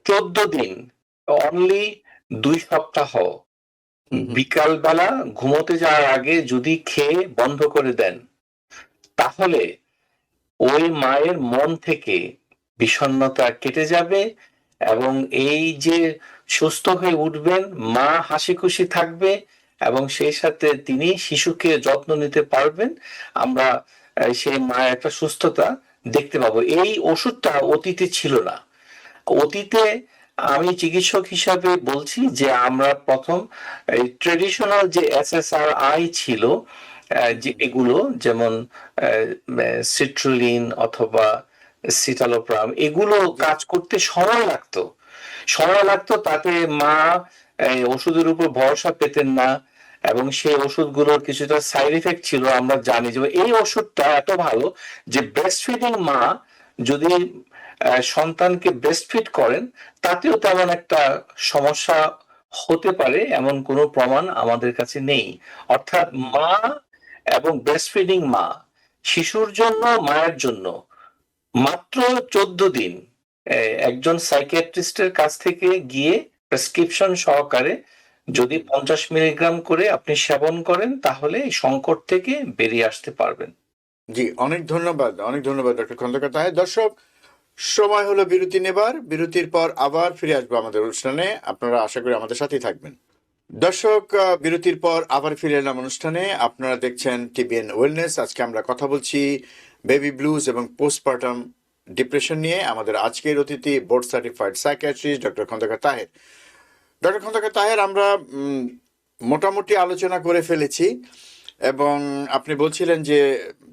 14 দিন, অনলি 2 সপ্তাহ বিকাল বেলা ঘুমোতে যাওয়ার আগে যদি খেয়ে বন্ধ করে দেন, তাহলে ওই মায়ের মন থেকে বিষণ্ণতা কেটে যাবে এবং এই যে সুস্থ হয়ে উঠবেন, মা হাসি খুশি থাকবে এবং সেই সাথে তিনি শিশুকে যত্ন নিতে পারবেন। আমরা সেই মায়ের একটা সুস্থতা দেখতে পাবো। এই ওষুধটা অতীতে ছিল না। অতীতে আমি চিকিৎসক হিসাবে বলছি যে আমরা প্রথম এই ট্রেডিশনাল যে এসএসআরআই ছিল, যে এগুলো যেমন সিট্রুলিন অথবা সিটালোপ্রাম, এগুলো কাজ করতে সময় লাগতো, তাতে মা ওষুধের উপর ভরসা পেতেন না এবং সেই ওষুধগুলোর কিছুটা সাইড এফেক্ট ছিল। আমরা জানি যে এই ওষুধটা এত ভালো যে ব্রেস্ট ফিডিং মা যদি সন্তানকে ব্রেস্ট ফিড করেন, তাতেও তেমন একটা সমস্যা হতে পারে এমন কোনো প্রমাণ আমাদের কাছে নেই। অর্থাৎ মা এবং ব্রেস্ট ফিডিং মা, শিশুর জন্য, মায়ের জন্য মাত্র 14 দিন একজন সাইকিয়াট্রিস্টের কাছ থেকে গিয়ে প্রেসক্রিপশন সহকারে যদি 50 মিলিগ্রাম করে আপনি সেবন করেন, তাহলে এই সংকট থেকে বেরিয়ে আসতে পারবেন। জি, অনেক ধন্যবাদ, অনেক ধন্যবাদ ডক্টর খন্দকার তাহের। দর্শক, সময় হলো বিরতি নেবার। বিরতির পর আবার ফিরে আসবো আমাদের অনুষ্ঠানে। আপনারা আশা করি আমাদের সাথেই থাকবেন। দর্শক, বিরতির পর আবার ফিরে এলাম অনুষ্ঠানে। আপনারা দেখছেন টিবিএন ওয়েলনেস। আজকে আমরা কথা বলছি বেবি ব্লুজ এবং পোস্টপার্টাম ডিপ্রেশন নিয়ে। আমাদের আজকের অতিথি board certified psychiatrist doctor Khandaker Taher. Doctor Khandaker Taher, আমরা মোটামুটি আলোচনা করে ফেলেছি, এবং আপনি বলছিলেন যে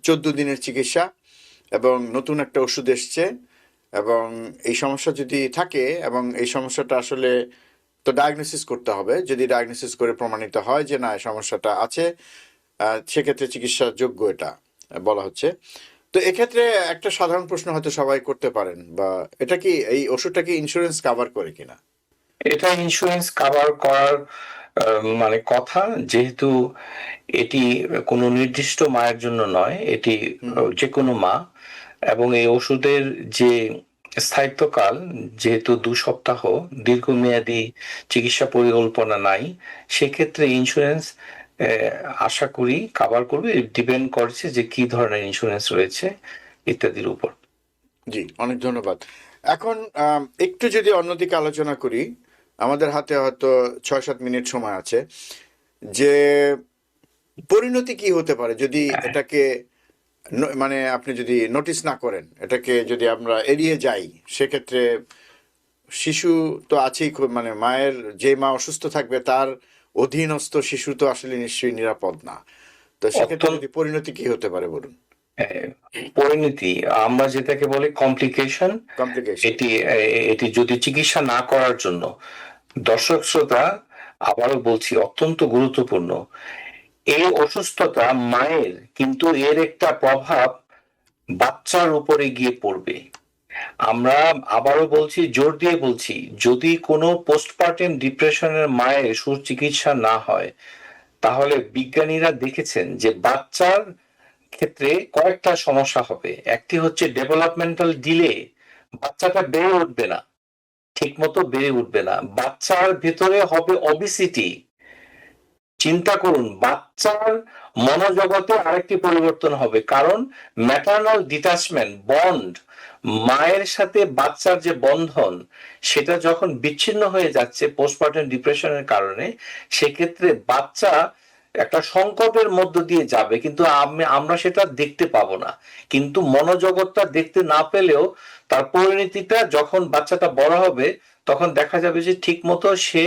14 দিনের চিকিৎসা, এবং নতুন একটা ওষুধ এসছে, এবং এই সমস্যা যদি থাকে এবং এই সমস্যাটা আসলে তো ডায়াগনোসিস করতে হবে, যদি ডায়াগনোসিস করে প্রমাণিত হয় যে না এই সমস্যাটা আছে, সেক্ষেত্রে চিকিৎসার যোগ্য এটা বলা হচ্ছে। তো এক্ষেত্রে একটা সাধারণ প্রশ্ন হয়তো সবাই করতে পারেন, বা এটা কি, এই ওষুধটা কি ইন্স্যুরেন্স কাভার করে কিনা? এটা ইন্স্যুরেন্স কভার করার মানে কথা, যেহেতু এটি কোনো নির্দিষ্ট মায়ের জন্য নয়, এটি যে কোনো মা, এবং এই ওষুধের যে স্থায়িত্বকাল যেহেতু 2 সপ্তাহ, দীর্ঘমেয়াদী চিকিৎসা পরিকল্পনা নাই, সেক্ষেত্রে ইন্স্যুরেন্স আশা করি কভার করবে। ডিপেন্ড করছে যে কি ধরনের ইন্স্যুরেন্স রয়েছে ইত্যাদির উপর। জি, অনেক ধন্যবাদ। এখন একটু যদি অন্যদিকে আলোচনা করি, আমাদের হাতে হয়তো 6-7 মিনিট সময় আছে, যে পরিণতি কি হতে পারে যদি এটাকে মানে আপনি যদি নোটিস না করেন, এটাকে যদি আমরা এড়িয়ে যাই, সেক্ষেত্রে শিশু তো আছেই, মানে মায়ের, যে মা অসুস্থ থাকবে তার অধীনস্থ শিশু তো আসলে নিশ্চয়ই নিরাপদ না। তো সেক্ষেত্রে অত্যন্ত যদি পরিণতি কি হতে পারে বলুন? পরিণতি আমরা যেটাকে বলি কমপ্লিকেশন, কমপ্লিকেশন। এটি যদি চিকিৎসা না করার জন্য, দর্শক শ্রোতা আবারও বলছি অত্যন্ত গুরুত্বপূর্ণ, এই অসুস্থতা মায়ের কিন্তু এর একটা প্রভাব বাচ্চার উপরে গিয়ে পড়বে। আমরা আবারও বলছি, জোর দিয়ে বলছি, যদি কোনো পোস্টপার্টাম ডিপ্রেশনের মায়ের সুচিকিৎসা না হয়, তাহলে বিজ্ঞানীরা দেখেছেন যে বাচ্চার ক্ষেত্রে কয়েকটা সমস্যা হবে। একটি হচ্ছে ডেভেলপমেন্টাল ডিলে, বাচ্চাটা বেড়ে উঠবে না, ঠিক মতো বেড়ে উঠবে না। বাচ্চার ভেতরে হবে ওবেসিটি। চিন্তা করুন, বাচ্চার মনোজগতে আরেকটি পরিবর্তন হবে, কারণ ম্যাটারনাল ডিটাচমেন্ট বন্ড, মায়ের সাথে বাচ্চার যে বন্ধন, সেটা যখন বিচ্ছিন্ন হয়ে যাচ্ছে পোস্টপার্টাম ডিপ্রেশনের কারণে, সেক্ষেত্রে বাচ্চা একটা সংকটের মধ্য দিয়ে যাবে, কিন্তু আমরা সেটা দেখতে পাবো না। কিন্তু মনোজগৎটা দেখতে না পেলেও তার পরিণতিটা যখন বাচ্চাটা বড় হবে, তখন দেখা যাবে যে ঠিক মতো সে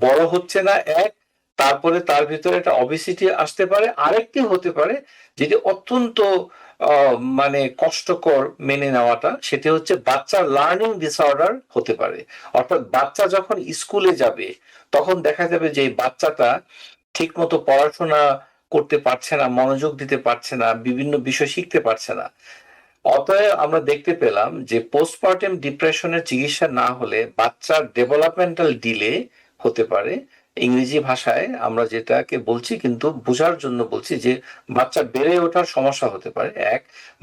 বড় হচ্ছে না, এক, তারপরে তার ভিতরে একটা অবেসিটি আসতে পারে। আরেকটি হতে পারে যেটি অত্যন্ত মানে কষ্টকর মেনে নেওয়াটা, সেটি হচ্ছে বাচ্চার লার্নিং ডিসঅর্ডার হতে পারে। অর্থাৎ বাচ্চা যখন স্কুলে যাবে, তখন দেখা যাবে যে এই বাচ্চাটা ঠিক মতো পড়াশোনা করতে পারছে না, মনোযোগ দিতে পারছে না, বিভিন্ন বিষয় শিখতে পারছে না। অতএব আমরা দেখতে পেলাম যে পোস্টপার্টাম ডিপ্রেশনের চিকিৎসা না হলে বাচ্চার ডেভেলপমেন্টাল ডিলে হতে পারে। ইংরেজি ভাষায় আমরা যেটাকে বলছি, কিন্তু বোঝার জন্য বলছি, যে বাচ্চার বেড়ে ওঠার সমস্যা হতে পারে, এক,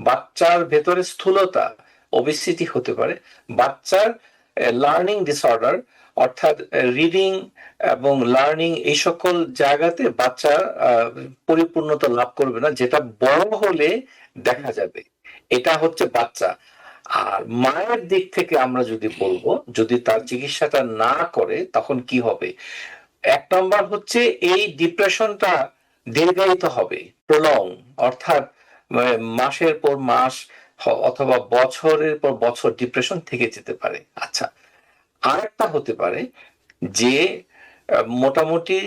বাচ্চার ভেতরে স্থূলতা, ওবেসিটি হতে পারে, বাচ্চার লার্নিং ডিসঅর্ডার, অর্থাৎ রিডিং এবং লার্নিং এই সকল জায়গাতে বাচ্চা পরিপূর্ণতা লাভ করবে না, যেটা বড় হলে দেখা যাবে। এটা হচ্ছে বাচ্চা। আর মায়ের দিক থেকে আমরা যদি বলবো, যদি তার চিকিৎসাটা না করে তখন কি হবে। 1 নম্বর হচ্ছে এই ডিপ্রেশনটা দীর্ঘায়িত হবে, প্রলং, অর্থাৎ মাসের পর মাস অথবা বছরের পর বছর ডিপ্রেশন থেকে যেতে পারে। আচ্ছা, আরেকটা হতে পারে যে মোটামুটি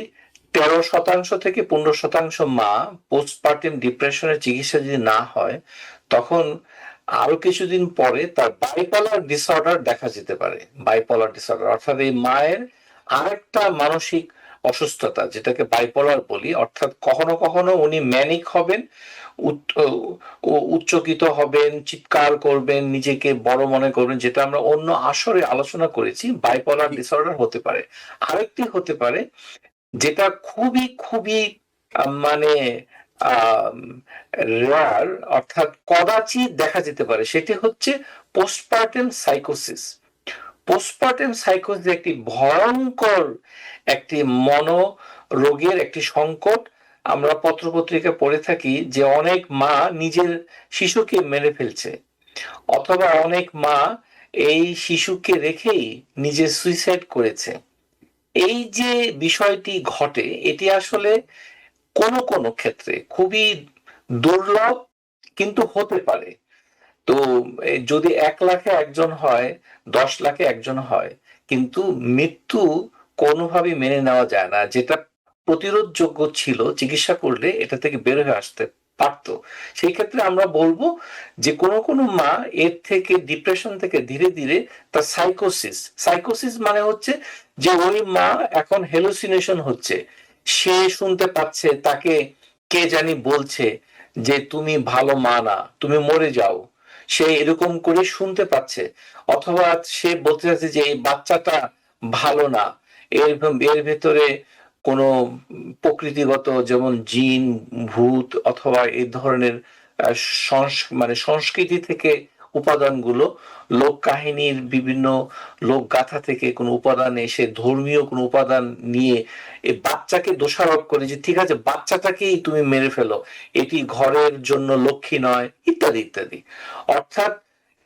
13% থেকে 15% মা পোস্টপার্টাম ডিপ্রেশনের চিকিৎসা যদি না হয়, তখন আরো কিছুদিন পরে তার বাইপোলার ডিসঅর্ডার দেখা যেতে পারে। বাইপোলার ডিসঅর্ডার অর্থাৎ এই মায়ের আরেকটা মানসিক অসুস্থতা, যেটাকে বাইপোলার বলি, অর্থাৎ কখনো কখনো উনি ম্যানিক হবেন, উচ্চকিত হবেন, চিৎকার করবেন, নিজেকে বড় মনে করবেন, যেটা আমরা অন্য আসরে আলোচনা করেছি, বাইপোলার ডিসঅর্ডার হতে পারে। আরেকটি হতে পারে যেটা খুবই খুবই মানে রেয়ার, অর্থাৎ কদাচিৎ দেখা যেতে পারে, সেটি হচ্ছে পোস্টপার্টাম সাইকোসিস। পোস্টপার্টাম সাইকোসিস একটি ভয়ঙ্কর একটি মনোরোগের একটি সংকট। আমরা পত্রপত্রিকা পড়ে থাকি যে অনেক মা নিজের শিশুকে মেরে ফেলছে, অথবা অনেক মা এই শিশুকে রেখেই নিজে সুইসাইড করেছে। এই যে বিষয়টি ঘটে, এটি আসলে কোন কোন ক্ষেত্রে খুবই দুর্লভ, কিন্তু হতে পারে। তো যদি 1 লাখে একজন হয়, 10 লাখে একজন হয়, কিন্তু মৃত্যু কোনোভাবেই মেনে নেওয়া যায় না। যেটা প্রতিরোধযোগ্য ছিল, চিকিৎসা করলে এটা থেকে বের হয়ে আসতে পারতো। সেই ক্ষেত্রে আমরা বলবো যে কোনো মা এর থেকে ডিপ্রেশন থেকে ধীরে ধীরে তার সাইকোসিস মানে হচ্ছে যে ওই মা এখন হেলুসিনেশন হচ্ছে, সে শুনতে পাচ্ছে তাকে কে জানি বলছে যে তুমি ভালো মা না, তুমি মরে যাও, সে এরকম করে শুনতে পাচ্ছে, অথবা সে বলতে চাচ্ছে যে এই বাচ্চাটা ভালো না, এর ভেতরে কোনো প্রকৃতিগত যেমন জিন, ভূত অথবা এই ধরনের মানে সংস্কৃতি থেকে উপাদানগুলো, লোক কাহিনীর বিভিন্ন লোক গাথা থেকে কোনো উপাদান এসে, ধর্মীয় কোনো উপাদান নিয়ে এই বাচ্চাকে দোষারোপ করে যে ঠিক আছে বাচ্চাটাকেই তুমি মেরে ফেলো, এটি ঘরের জন্য লক্ষ্মী নয়, ইত্যাদি ইত্যাদি। অর্থাৎ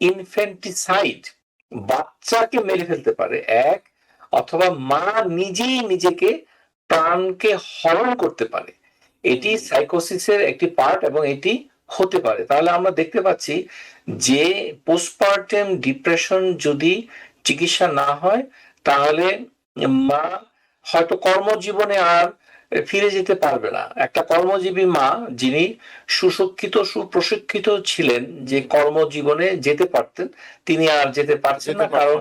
ইনফ্যান্টিসাইড, বাচ্চাকে মেরে ফেলতে পারে এক, অথবা মা নিজেই নিজেকে প্রাণকে হরণ করতে পারে, এটি সাইকোসিসের একটি পার্ট এবং এটি হতে পারে। তাহলে আমরা দেখতে পাচ্ছি যে পোস্টপার্টাম ডিপ্রেশন যদি চিকিৎসা না হয় তাহলে মা হয়তো কর্মজীবনে আর ফিরে যেতে পারবে না। একটা কর্মজীবী মা যিনি সুশিক্ষিত সুপ্রশিক্ষিত ছিলেন, যে কর্মজীবনে যেতে পারতেন, তিনি আর যেতে পারছেন না, কারণ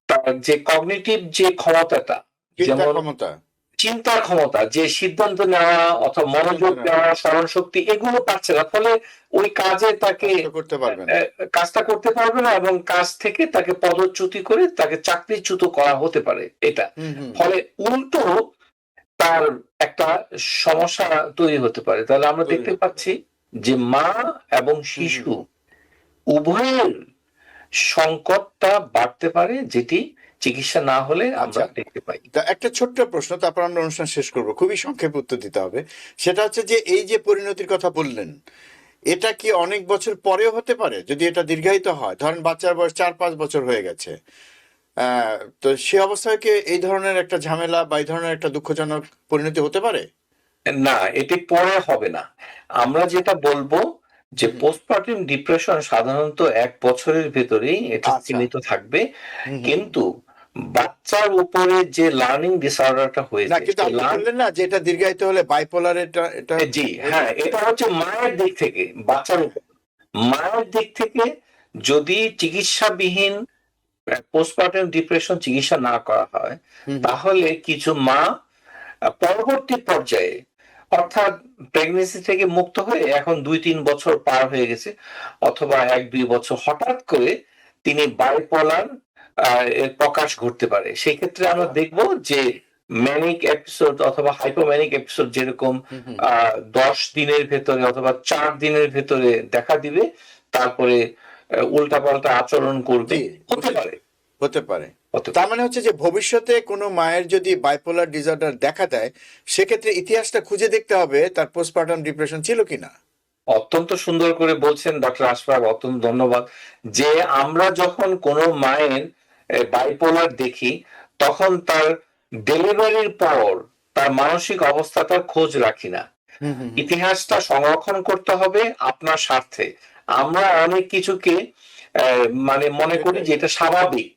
তার যে কগনিটিভ যে ক্ষমতাটা, যেমন চিন্তার ক্ষমতা, যে সিদ্ধান্ত নেওয়া অথবা মনোযোগ দেওয়া, স্মরণ শক্তি, এগুলো পাচ্ছে না, ফলে ওই কাজে তাকে কাজটা করতে পারবে না এবং কাজ থেকে তাকে পদচ্যুতি করে তাকে চাকরিচ্যুত করা হতে পারে এটা। ফলে উল্টো তার একটা সমস্যা তৈরি হতে পারে। তাহলে আমরা দেখতে পাচ্ছি যে মা এবং শিশু উভয়ের সংকটটা বাড়তে পারে, যেটি চিকিৎসা না হলে আমরা দেখতে পাই। একটা ছোট্ট প্রশ্ন, তারপর আমরা অনুষ্ঠান শেষ করব, খুবই সংক্ষেপে উত্তর দিতে হবে। সেটা হচ্ছে যে এই যে পরিণতির কথা বললেন, এটা কি অনেক বছর পরেও হতে পারে? যদি এটা দীর্ঘায়িত হয়, ধরেন বাচ্চার বয়স 4-5 বছর হয়ে গেছে, তো সে অবস্থায় কি এই ধরনের একটা ঝামেলা বা এই ধরনের একটা দুঃখজনক পরিণতি হতে পারে? না, এটি পরে হবে না। আমরা যেটা বলবো যে পোস্টপার্টাম ডিপ্রেশন সাধারণত 1 বছরের ভেতরেই এটা সীমিত থাকবে, কিন্তু বাচ্চার উপরে যে লার্নিং ডিসঅর্ডারটা হয়েছে, না কিন্তু আপনি বললেন না যে এটা দীর্ঘায়িত হলে বাইপোলার, এটা জি হ্যাঁ, এটা হচ্ছে মায়ের দিক থেকে, বাচ্চার মায়ের দিক থেকে যদি চিকিৎসাবিহীন পোস্টপার্টাম ডিপ্রেশন চিকিৎসা না করা হয়, তাহলে কিছু মা পরবর্তী পর্যায়ে, অর্থাৎ প্রেগনেন্সি থেকে মুক্ত হয়ে এখন 2-3 বছর পার হয়ে গেছে অথবা 1-2 বছর, হঠাৎ করে তিনি বাইপোলার এর প্রকাশ ঘটতে পারে। সেই ক্ষেত্রে আমরা দেখব যে ম্যানিক এপিসোড অথবা হাইপোম্যানিক এপিসোড যেরকম 10 দিনের ভেতরে অথবা 4 দিনের ভেতরে দেখা দিবে, তারপরে উল্টাপাল্টা আচরণ করবে, হতে পারে। তার মানে হচ্ছে যে ভবিষ্যতে কোনো মায়ের যদি বাইপোলার ডিসঅর্ডার দেখা দেয়, সেক্ষেত্রে ইতিহাসটা খুঁজে দেখতে হবে তার পোস্টপার্টাম ডিপ্রেশন ছিল কিনা। অত্যন্ত সুন্দর করে বলছেন ডক্টর আশফাক, অত্যন্ত ধন্যবাদ। যে আমরা যখন কোনো মায়ের বাইপোলার দেখি, তখন তার ডেলিভারির পর তার মানসিক অবস্থাটার খোঁজ রাখি না। ইতিহাসটা সংরক্ষণ করতে হবে আপনার স্বার্থে। আমরা অনেক কিছুকে মানে মনে করি যে এটা স্বাভাবিক,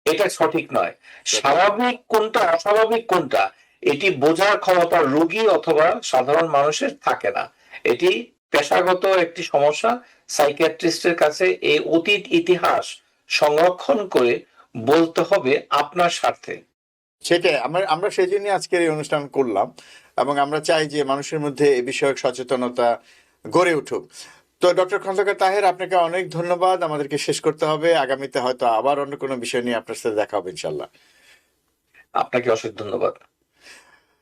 এটা সঠিক নয়। স্বাভাবিক কোনটা, অস্বাভাবিক কোনটা, এটি বোঝার ক্ষমতা রোগী অথবা সাধারণ মানুষের থাকে না। এটি পেশাগত একটি সমস্যা। সাইকিয়াট্রিস্টের কাছে এই অতীত ইতিহাস সংরক্ষণ করে বলতে হবে আপনার স্বার্থে। সেটাই আমরা সেই জন্য আজকের এই অনুষ্ঠান করলাম, এবং আমরা চাই যে মানুষের মধ্যে এই বিষয়ক সচেতনতা গড়ে উঠুক। তো ডক্টর খন্দকার তাহের, আপনাকে অনেক ধন্যবাদ। আমাদেরকে শেষ করতে হবে, আগামীতে হয়তো আবার অন্য কোনো বিষয় নিয়ে আপনার সাথে দেখা হবে ইনশাল্লাহ। আপনাকে অশেষ ধন্যবাদ।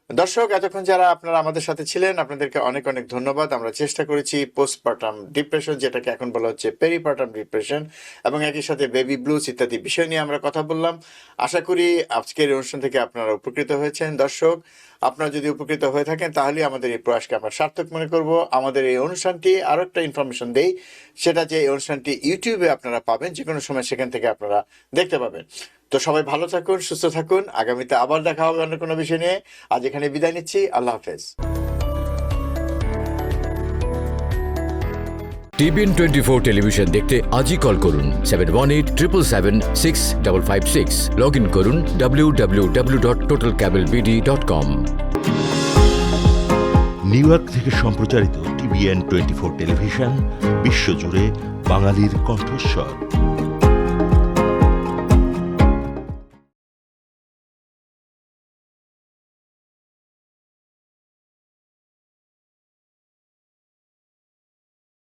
দর্শক, এতক্ষণ যারা আপনারা আমাদের সাথে ছিলেন, আপনাদেরকে অনেক অনেক ধন্যবাদ। আমরা চেষ্টা করেছি পোস্টপার্টাম ডিপ্রেশন, যেটাকে এখন বলা হচ্ছে পেরিপার্টাম ডিপ্রেশন, এবং একই সাথে বেবি ব্লুজ ইত্যাদি বিষয় নিয়ে আমরা কথা বললাম। আশা করি আজকের অনুষ্ঠান থেকে আপনারা উপকৃত হয়েছেন। দর্শক, আপনারা যদি উপকৃত হয়ে থাকেন তাহলে আমাদের এই প্রয়াসকে আমরা সার্থক মনে করব। আমাদের এই অনুষ্ঠানটি আরও একটা ইনফরমেশন দেই, সেটা যে এই অনুষ্ঠানটি ইউটিউবে আপনারা পাবেন, যে কোনো সময় সেখান থেকে আপনারা দেখতে পাবেন। তো সবাই ভালো থাকুন, সুস্থ থাকুন। আগামীতে আবার দেখা হবে অন্য কোনো বিষয় নিয়ে। আজ এখানে বিদায় নিচ্ছি। আল্লাহ হাফেজ। টিবিএন 24 টেলিভিশন দেখতে আজই কল করুন 7187776556। লগ ইন করুন www.totalcablebd.com। নিউ ইয়র্ক থেকে সম্প্রচারিত TVN 24 টেলিভিশন বিশ্বজুড়ে বাঙালির কণ্ঠস্বর।